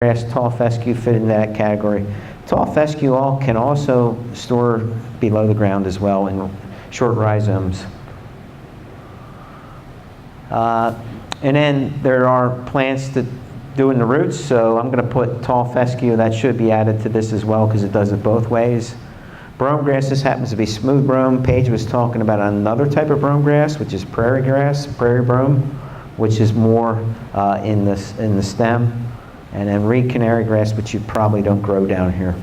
grass, tall fescue fit in that category. Tall fescue can also store below the ground as well in short rhizomes. And then there are plants that do in the roots, so I'm going to put tall fescue. That should be added to this as well because it does it both ways. Brome grass, this happens to be smooth brome. Paige was talking about another type of brome grass, which is prairie grass, prairie brome, which is more in the stem. And then reed canary grass, which you probably don't grow down here.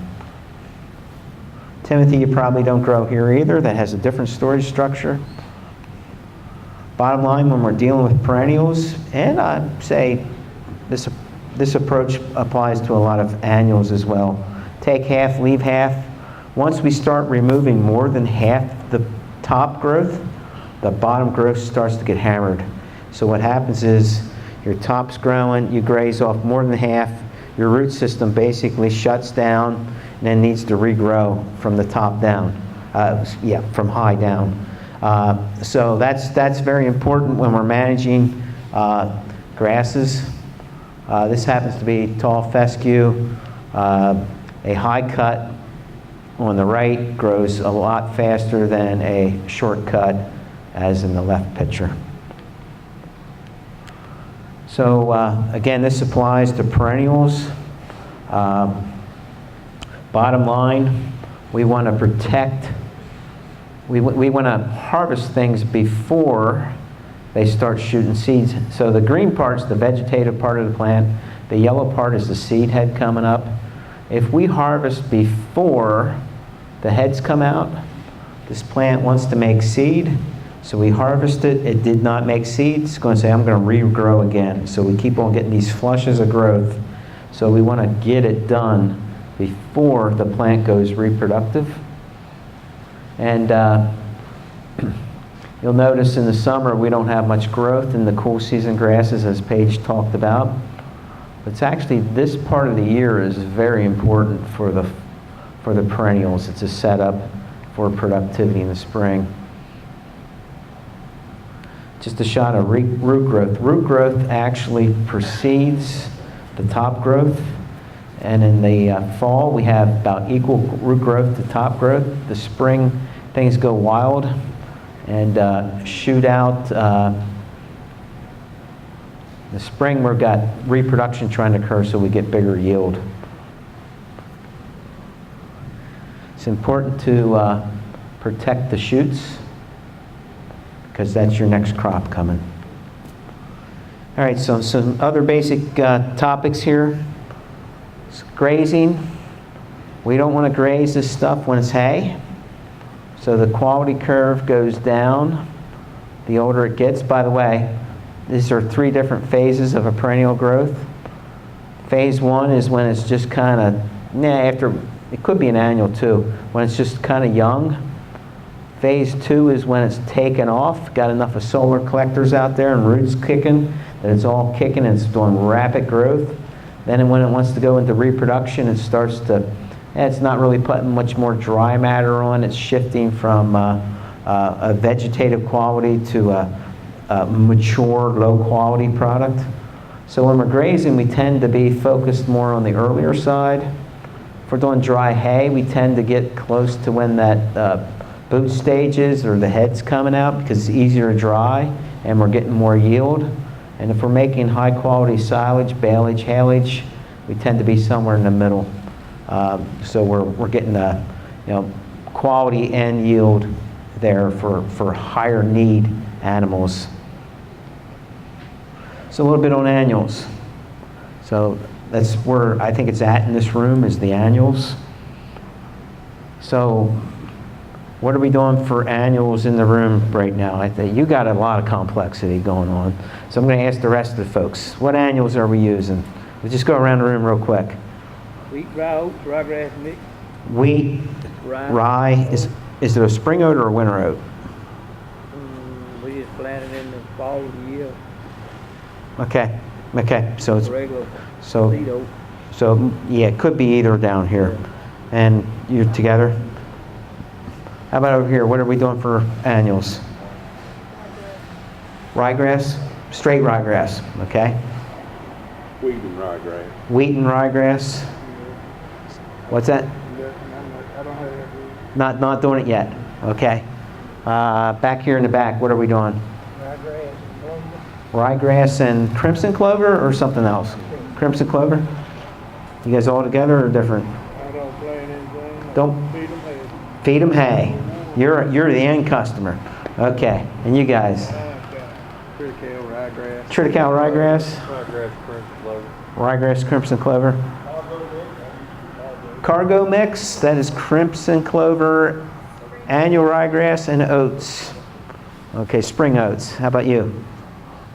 Timothy, you probably don't grow here either. That has a different storage structure. Bottom line, when we're dealing with perennials, and I'd say this approach applies to a lot of annuals as well. Take half, leave half. Once we start removing more than half the top growth, the bottom growth starts to get hammered. So what happens is your top's growing, you graze off more than half, your root system basically shuts down and then needs to regrow from the top down, from high down. So that's very important when we're managing grasses. This happens to be tall fescue. A high cut on the right grows a lot faster than a short cut, as in the left picture. So again, this applies to perennials. Bottom line, we want to protect, we want to harvest things before they start shooting seeds. So the green part's the vegetative part of the plant. The yellow part is the seed head coming up. If we harvest before the heads come out, this plant wants to make seed. So we harvest it, it did not make seed. It's going to say, I'm going to regrow again. So we keep on getting these flushes of growth. So we want to get it done before the plant goes reproductive. And you'll notice in the summer we don't have much growth in the cool season grasses, as Paige talked about. It's actually, this part of the year is very important for the perennials. It's a setup for productivity in the spring. Just a shot of root growth. Root growth actually precedes the top growth. And in the fall, we have about equal root growth to top growth. The spring, things go wild and shoot out. The spring, we've got reproduction trying to occur so we get bigger yield. It's important to protect the shoots because that's your next crop coming. All right, so some other basic topics here. Grazing. We don't want to graze this stuff when it's hay. So the quality curve goes down the older it gets. By the way, these are 3 different phases of a perennial growth. Phase 1 is when it's just kind of, it could be an annual too, when it's just kind of young. Phase 2 is when it's taken off, got enough of solar collectors out there and roots kicking, that it's all kicking and it's doing rapid growth. Then when it wants to go into reproduction, it starts to, it's not really putting much more dry matter on. It's shifting from a vegetative quality to a mature, low-quality product. So when we're grazing, we tend to be focused more on the earlier side. If we're doing dry hay, we tend to get close to when that boot stage is or the head's coming out because it's easier to dry and we're getting more yield. And if we're making high-quality silage, baleage, haylage, we tend to be somewhere in the middle. So we're getting the quality and yield there for higher need animals. So a little bit on annuals. So that's where I think it's at in this room is the annuals. So what are we doing for annuals in the room right now? I think you got a lot of complexity going on. So I'm going to ask the rest of the folks, what annuals are we using? We'll just go around the room real quick. Wheat, rye, oats, ryegrass mix. Wheat, rye. Is it a spring oat or a winter oat? We just planted in the fall of the year. Okay. So it's regular seed oat. So yeah, it could be either down here. And you're together? How about over here? What are we doing for annuals? Ryegrass? Straight ryegrass, okay? Wheat and ryegrass. Wheat and ryegrass. What's that? I don't have that. Not doing it yet. Okay. Back here in the back, what are we doing? Ryegrass and crimson clover or something else? Crimson clover? You guys all together or different? I don't plant anything. Don't Feed them hay. feed them hay. You're the end customer. Okay. And you guys? Triticale, ryegrass. Triticale ryegrass? Ryegrass, crimson clover. Ryegrass, crimson clover. Cargo mix, that is crimson clover, annual ryegrass, and oats. Okay, spring oats. How about you?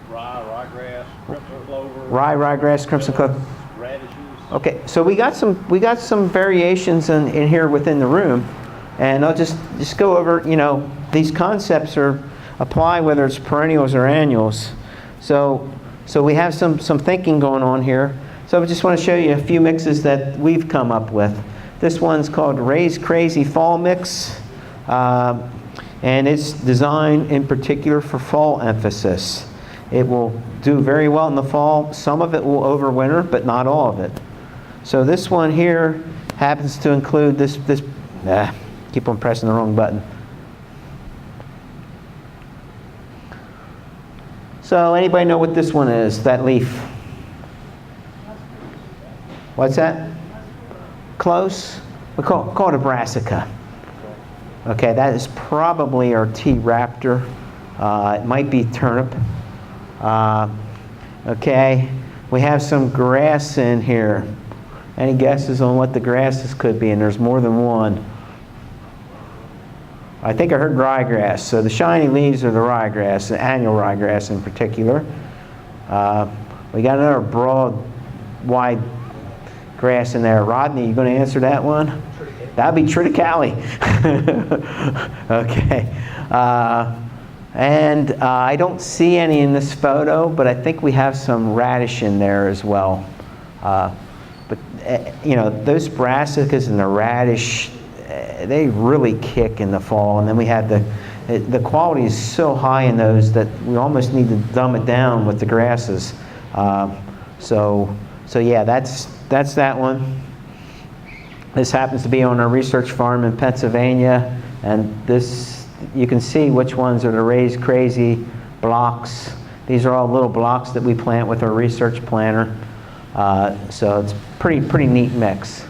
Ryegrass, crimson clover. Ryegrass, crimson clover. Radishes. Okay, so we got some variations in here within the room, and I'll just go over. These concepts apply whether it's perennials or annuals. So we have some thinking going on here. So I just want to show you a few mixes that we've come up with. This one's called Ray's Crazy Fall Mix, and it's designed in particular for fall emphasis. It will do very well in the fall. Some of it will overwinter, but not all of it. So this one here happens to include this. Keep on pressing the wrong button. So anybody know what this one is? That leaf. What's that? Close. We call it a brassica. Okay, that is probably our tea raptor. It might be turnip. Okay, we have some grass in here. Any guesses on what the grasses could be? And there's more than one. I think I heard ryegrass. So the shiny leaves are the ryegrass, the annual ryegrass in particular. We got another broad, wide grass in there. Rodney, you going to answer that one? That'd be triticale. Okay. And I don't see any in this photo, but I think we have some radish in there as well. But those brassicas and the radish, they really kick in the fall. And then we have the quality is so high in those that we almost need to dumb it down with the grasses. So yeah, that's that one. This happens to be on our research farm in Pennsylvania, and this, you can see which ones are the Ray's Crazy blocks. These are all little blocks that we plant with our research planter. So it's pretty neat mix.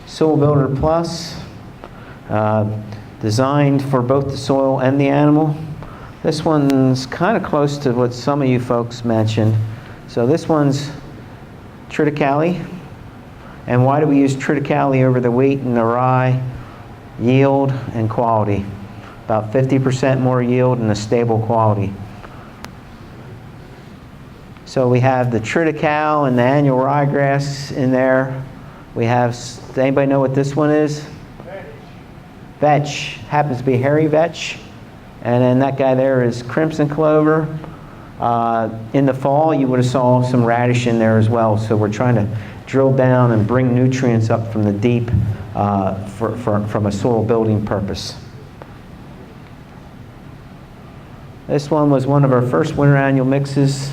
Soil Builder Plus, designed for both the soil and the animal. This one's kind of close to what some of you folks mentioned. So this one's triticale. And why do we use triticale over the wheat and the rye? Yield and quality. About 50% more yield and a stable quality. So we have the triticale and the annual ryegrass in there. We have, does anybody know what this one is? Vetch. Happens to be hairy vetch. And then that guy there is crimson clover. In the fall, you would have saw some radish in there as well. So we're trying to drill down and bring nutrients up from the deep from a soil building purpose. This one was one of our first winter annual mixes.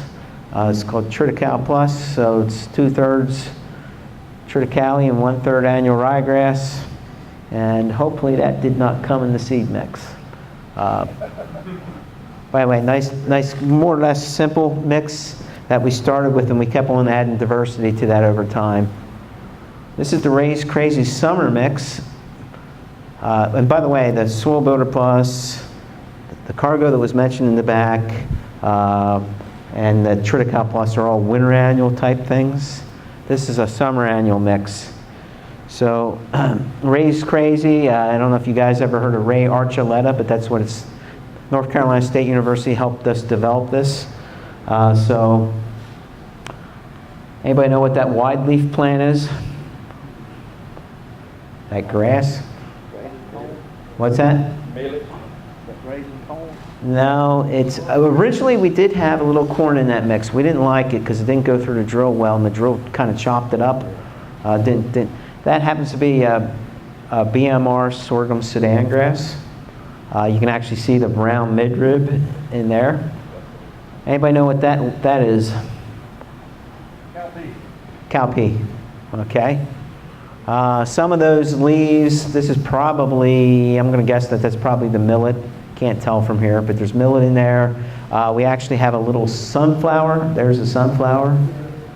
It's called Triticale Plus, so it's 2/3 triticale and 1/3 annual ryegrass. And hopefully that did not come in the seed mix. By the way, nice, more or less simple mix that we started with, and we kept on adding diversity to that over time. This is the Ray's Crazy Summer Mix. And by the way, the Soil Builder Plus, the cargo that was mentioned in the back, and the Triticale Plus are all winter annual type things. This is a summer annual mix. So Ray's Crazy, I don't know if you guys ever heard of Ray Archuleta, but that's what it's, North Carolina State University helped us develop this. So anybody know what that wide leaf plant is? That grass? What's that? No, it's originally we did have a little corn in that mix. We didn't like it because it didn't go through the drill well, and the drill kind of chopped it up. That happens to be a BMR sorghum Sudan grass. You can actually see the brown midrib in there. Anybody know what that is? cowpea, okay? Some of those leaves, this is probably, I'm going to guess that that's probably the millet. Can't tell from here, but there's millet in there. We actually have a little sunflower. There's a sunflower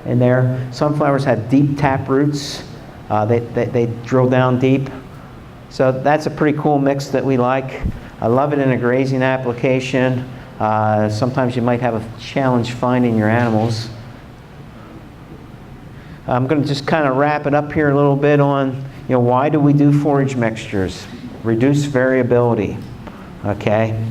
in there. Sunflowers have deep tap roots. They drill down deep. So that's a pretty cool mix that we like. I love it in a grazing application. Sometimes you might have a challenge finding your animals. I'm going to just kind of wrap it up here a little bit on, why do we do forage mixtures? Reduce variability, okay?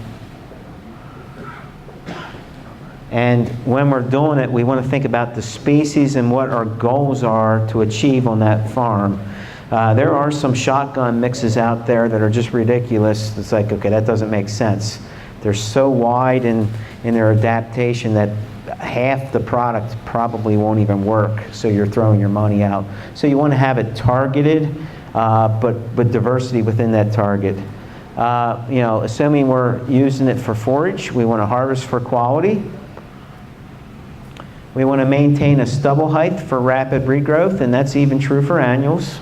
And when we're doing it, we want to think about the species and what our goals are to achieve on that farm. There are some shotgun mixes out there that are just ridiculous. It's like, okay, that doesn't make sense. They're so wide in their adaptation that half the product probably won't even work, so you're throwing your money out. So you want to have it targeted, but diversity within that target. Assuming we're using it for forage, we want to harvest for quality. We want to maintain a stubble height for rapid regrowth, and that's even true for annuals.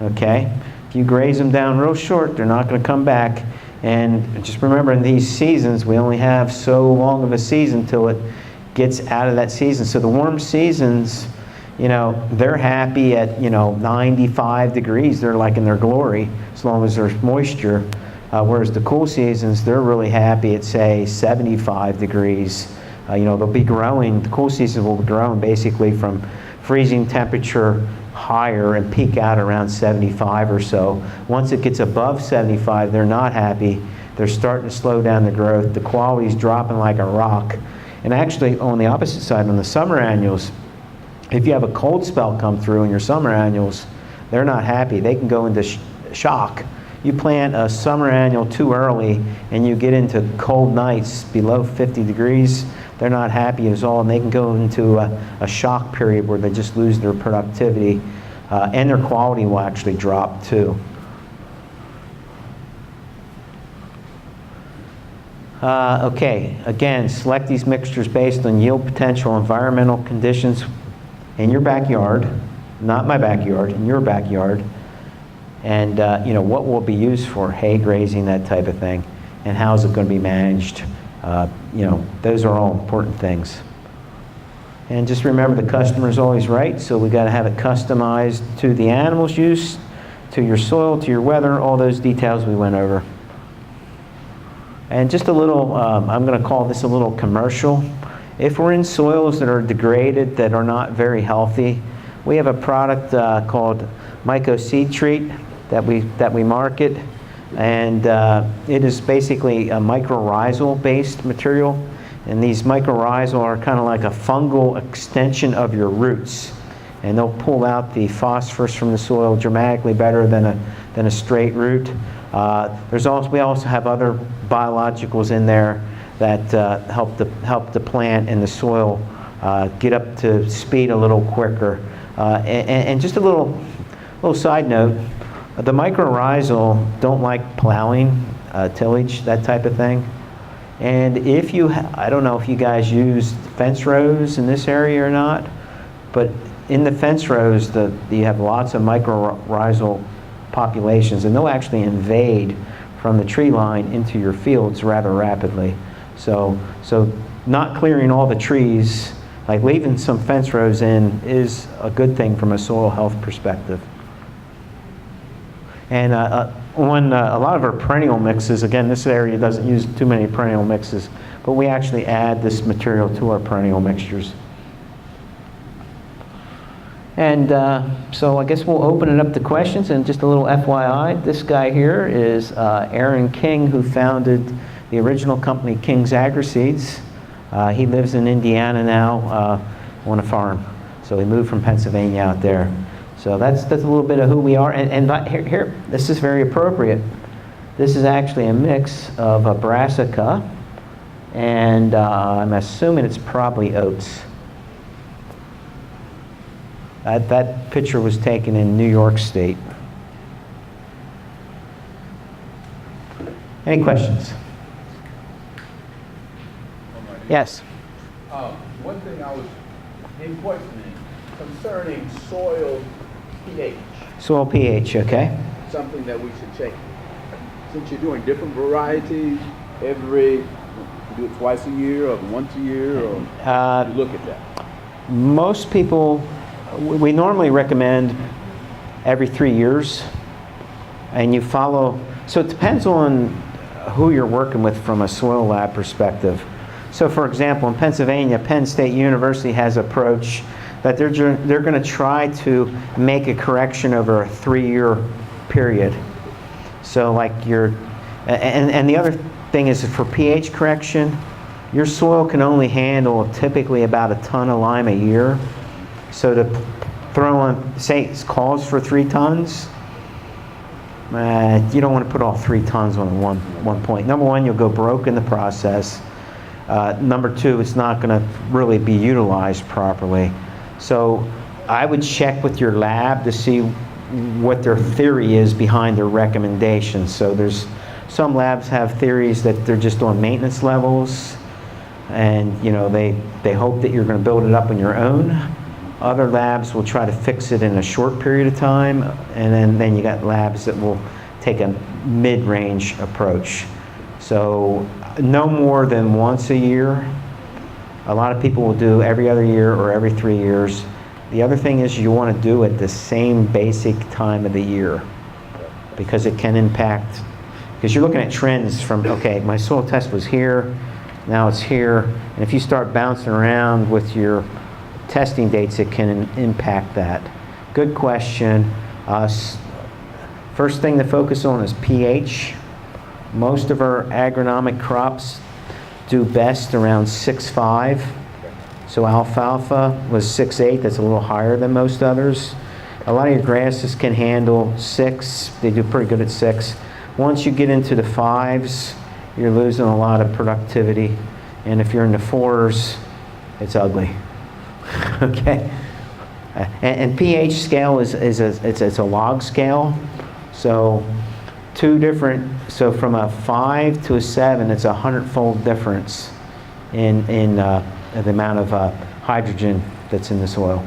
Okay? If you graze them down real short, they're not going to come back. And just remember, in these seasons, we only have so long of a season till it gets out of that season. So the warm seasons, they're happy at, 95 degrees. They're like in their glory as long as there's moisture. Whereas the cool seasons, they're really happy at, say, 75 degrees. They'll be growing, the cool seasons will be growing basically from freezing temperature higher and peak out around 75 or so. Once it gets above 75, they're not happy. They're starting to slow down the growth. The quality's dropping like a rock. And actually, on the opposite side, on the summer annuals, if you have a cold spell come through in your summer annuals, they're not happy. They can go into shock. You plant a summer annual too early and you get into cold nights below 50 degrees, they're not happy at all, and they can go into a shock period where they just lose their productivity, and their quality will actually drop too. Okay, again, select these mixtures based on yield potential, environmental conditions in your backyard, not my backyard, in your backyard, and what will be used for hay grazing, that type of thing, and how is it going to be managed. Those are all important things. And just remember, the customer is always right, so we got to have it customized to the animal's use, to your soil, to your weather, all those details we went over. And just a little, I'm going to call this a little commercial. If we're in soils that are degraded, that are not very healthy, we have a product called Myco Seed Treat that we market. And it is basically a mycorrhizal based material, and these mycorrhizal are kind of like a fungal extension of your roots, and they'll pull out the phosphorus from the soil dramatically better than a straight root. We also have other biologicals in there that help the plant and the soil get up to speed a little quicker. And just a little side note. The mycorrhizal don't like plowing, tillage, that type of thing. And if you, I don't know if you guys use fence rows in this area or not, but in the fence rows, you have lots of mycorrhizal populations, and they'll actually invade from the tree line into your fields rather rapidly. So not clearing all the trees, like leaving some fence rows in, is a good thing from a soil health perspective. And a lot of our perennial mixes, again, this area doesn't use too many perennial mixes, but we actually add this material to our perennial mixtures. And so I guess we'll open it up to questions. And just a little FYI, this guy here is Aaron King, who founded the original company, King's AgriSeeds. He lives in Indiana now on a farm. So he moved from Pennsylvania out there. So that's a little bit of who we are. And here, this is very appropriate. This is actually a mix of a brassica, and I'm assuming it's probably oats. That picture was taken in New York State. Any questions? Alrighty. Yes. One thing I was in questioning concerning soil pH, Soil pH, okay? something that we should check. Since you're doing different varieties, you do it twice a year or once a year, or you look at that? Most people, we normally recommend every 3 years, and you follow, so it depends on who you're working with from a soil lab perspective. So for example, in Pennsylvania, Penn State University has an approach that they're going to try to make a correction over a 3-year period. So like and the other thing is for pH correction, your soil can only handle typically about a ton of lime a year. So to throw on, say it calls for 3 tons, you don't want to put all 3 tons on one point. Number one, you'll go broke in the process. Number two, it's not going to really be utilized properly. So I would check with your lab to see what their theory is behind their recommendations. So there's some labs have theories that they're just on maintenance levels, and they hope that you're going to build it up on your own. Other labs will try to fix it in a short period of time, and then you got labs that will take a mid-range approach. So no more than once a year. A lot of people will do every other year or every 3 years. The other thing is you want to do it the same basic time of the year, because it can impact, because you're looking at trends from, okay, my soil test was here, now it's here, and if you start bouncing around with your testing dates, it can impact that. Good question. First thing to focus on is pH. Most of our agronomic crops do best around 6.5. So alfalfa was 6.8. That's a little higher than most others. A lot of your grasses can handle 6. They do pretty good at 6. Once you get into the 5s, you're losing a lot of productivity. And if you're in the 4s, it's ugly. Okay? And pH scale is a log scale. So so from a 5 to a 7, it's a 100-fold difference in the amount of hydrogen that's in the soil.